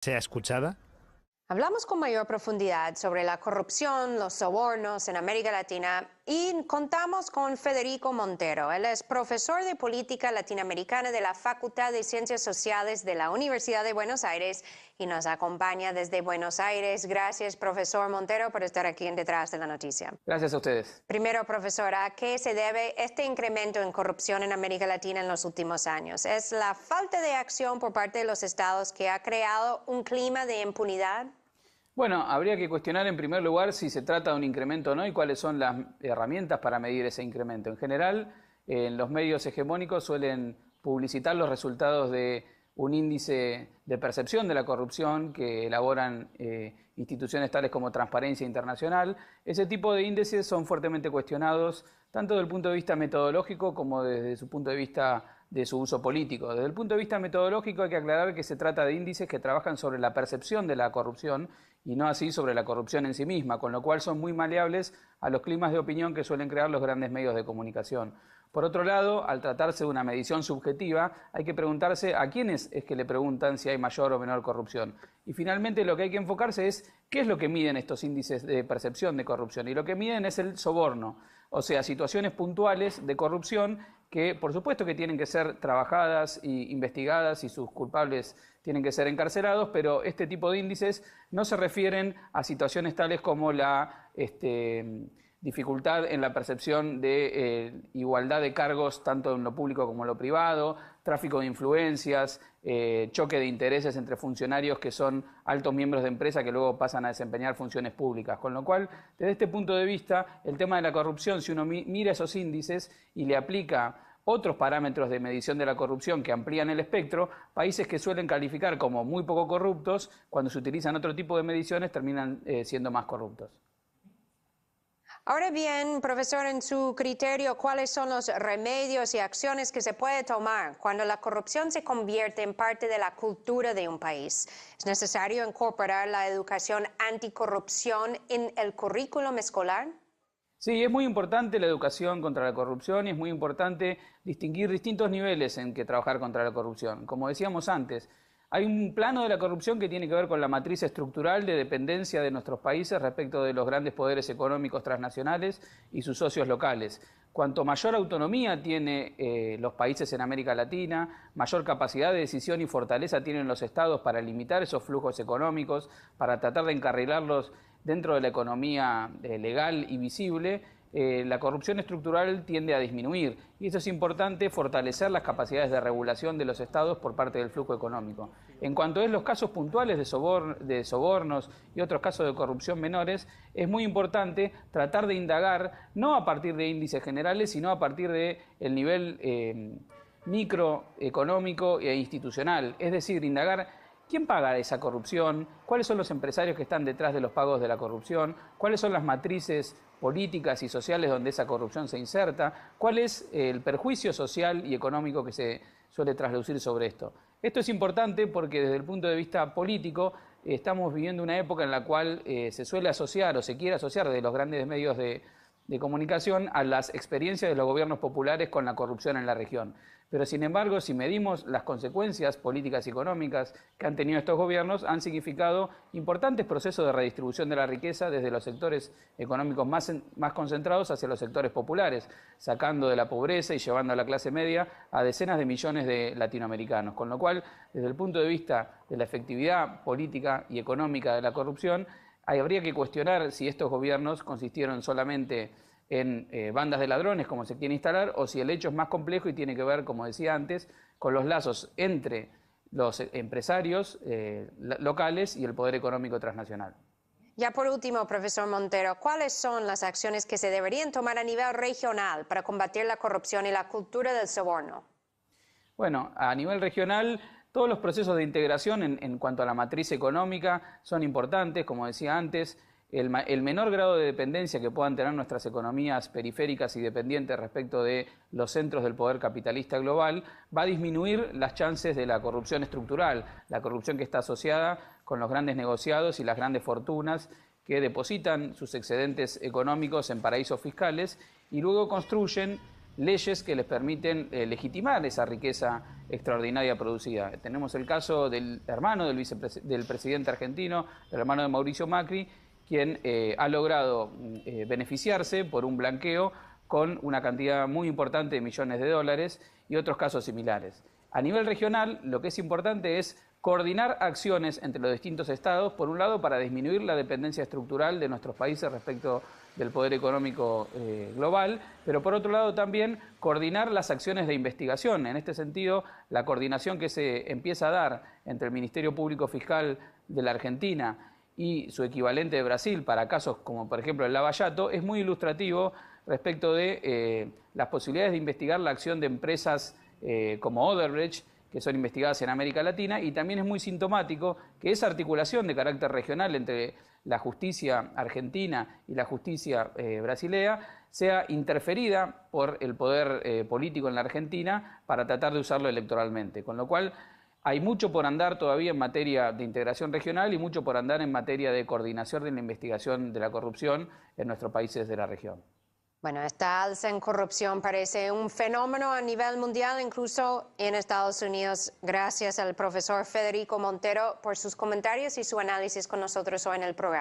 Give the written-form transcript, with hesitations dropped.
sea escuchada? Hablamos con mayor profundidad sobre la corrupción, los sobornos en América Latina y contamos con Federico Montero. Él es profesor de Política Latinoamericana de la Facultad de Ciencias Sociales de la Universidad de Buenos Aires y nos acompaña desde Buenos Aires. Gracias, profesor Montero, por estar aquí en Detrás de la Noticia. Gracias a ustedes. Primero, profesora, ¿a qué se debe este incremento en corrupción en América Latina en los últimos años? ¿Es la falta de acción por parte de los estados que ha creado un clima de impunidad? Bueno, habría que cuestionar en primer lugar si se trata de un incremento o no y cuáles son las herramientas para medir ese incremento. En general, en los medios hegemónicos suelen publicitar los resultados de un índice de percepción de la corrupción que elaboran instituciones tales como Transparencia Internacional. Ese tipo de índices son fuertemente cuestionados tanto desde el punto de vista metodológico como desde su punto de vista de su uso político. Desde el punto de vista metodológico hay que aclarar que se trata de índices que trabajan sobre la percepción de la corrupción y no así sobre la corrupción en sí misma, con lo cual son muy maleables a los climas de opinión que suelen crear los grandes medios de comunicación. Por otro lado, al tratarse de una medición subjetiva, hay que preguntarse a quiénes es que le preguntan si hay mayor o menor corrupción. Y finalmente lo que hay que enfocarse es qué es lo que miden estos índices de percepción de corrupción. Y lo que miden es el soborno, o sea, situaciones puntuales de corrupción que por supuesto que tienen que ser trabajadas e investigadas y sus culpables tienen que ser encarcelados, pero este tipo de índices no se refieren a situaciones tales como la dificultad en la percepción de igualdad de cargos tanto en lo público como en lo privado, tráfico de influencias, choque de intereses entre funcionarios que son altos miembros de empresa que luego pasan a desempeñar funciones públicas. Con lo cual, desde este punto de vista, el tema de la corrupción, si uno mira esos índices y le aplica otros parámetros de medición de la corrupción que amplían el espectro, países que suelen calificar como muy poco corruptos, cuando se utilizan otro tipo de mediciones, terminan siendo más corruptos. Ahora bien, profesor, en su criterio, ¿cuáles son los remedios y acciones que se puede tomar cuando la corrupción se convierte en parte de la cultura de un país? ¿Es necesario incorporar la educación anticorrupción en el currículum escolar? Sí, es muy importante la educación contra la corrupción y es muy importante distinguir distintos niveles en que trabajar contra la corrupción. Como decíamos antes, hay un plano de la corrupción que tiene que ver con la matriz estructural de dependencia de nuestros países respecto de los grandes poderes económicos transnacionales y sus socios locales. Cuanto mayor autonomía tienen los países en América Latina, mayor capacidad de decisión y fortaleza tienen los estados para limitar esos flujos económicos, para tratar de encarrilarlos dentro de la economía legal y visible, la corrupción estructural tiende a disminuir y eso es importante, fortalecer las capacidades de regulación de los estados por parte del flujo económico. En cuanto a los casos puntuales de sobornos y otros casos de corrupción menores, es muy importante tratar de indagar no a partir de índices generales, sino a partir del nivel microeconómico e institucional, es decir, indagar ¿quién paga esa corrupción? ¿Cuáles son los empresarios que están detrás de los pagos de la corrupción? ¿Cuáles son las matrices políticas y sociales donde esa corrupción se inserta? ¿Cuál es el perjuicio social y económico que se suele traslucir sobre esto? Esto es importante porque desde el punto de vista político estamos viviendo una época en la cual se suele asociar o se quiere asociar de los grandes medios de comunicación a las experiencias de los gobiernos populares con la corrupción en la región. Pero sin embargo, si medimos las consecuencias políticas y económicas que han tenido estos gobiernos, han significado importantes procesos de redistribución de la riqueza desde los sectores económicos más concentrados hacia los sectores populares, sacando de la pobreza y llevando a la clase media a decenas de millones de latinoamericanos. Con lo cual, desde el punto de vista de la efectividad política y económica de la corrupción, habría que cuestionar si estos gobiernos consistieron solamente en bandas de ladrones, como se quiere instalar, o si el hecho es más complejo y tiene que ver, como decía antes, con los lazos entre los empresarios locales y el poder económico transnacional. Ya por último, profesor Montero, ¿cuáles son las acciones que se deberían tomar a nivel regional para combatir la corrupción y la cultura del soborno? Bueno, a nivel regional, todos los procesos de integración en cuanto a la matriz económica son importantes, como decía antes. El menor grado de dependencia que puedan tener nuestras economías periféricas y dependientes respecto de los centros del poder capitalista global va a disminuir las chances de la corrupción estructural, la corrupción que está asociada con los grandes negociados y las grandes fortunas que depositan sus excedentes económicos en paraísos fiscales y luego construyen leyes que les permiten legitimar esa riqueza extraordinaria producida. Tenemos el caso del hermano del presidente argentino, el hermano de Mauricio Macri, quien ha logrado beneficiarse por un blanqueo con una cantidad muy importante de millones de dólares y otros casos similares. A nivel regional, lo que es importante es coordinar acciones entre los distintos estados, por un lado, para disminuir la dependencia estructural de nuestros países respecto del poder económico global, pero por otro lado también coordinar las acciones de investigación. En este sentido, la coordinación que se empieza a dar entre el Ministerio Público Fiscal de la Argentina y su equivalente de Brasil para casos como por ejemplo el Lava Jato es muy ilustrativo respecto de las posibilidades de investigar la acción de empresas como Odebrecht, que son investigadas en América Latina, y también es muy sintomático que esa articulación de carácter regional entre la justicia argentina y la justicia brasilera sea interferida por el poder político en la Argentina para tratar de usarlo electoralmente. Con lo cual hay mucho por andar todavía en materia de integración regional y mucho por andar en materia de coordinación de la investigación de la corrupción en nuestros países de la región. Bueno, esta alza en corrupción parece un fenómeno a nivel mundial, incluso en Estados Unidos. Gracias al profesor Federico Montero por sus comentarios y su análisis con nosotros hoy en el programa.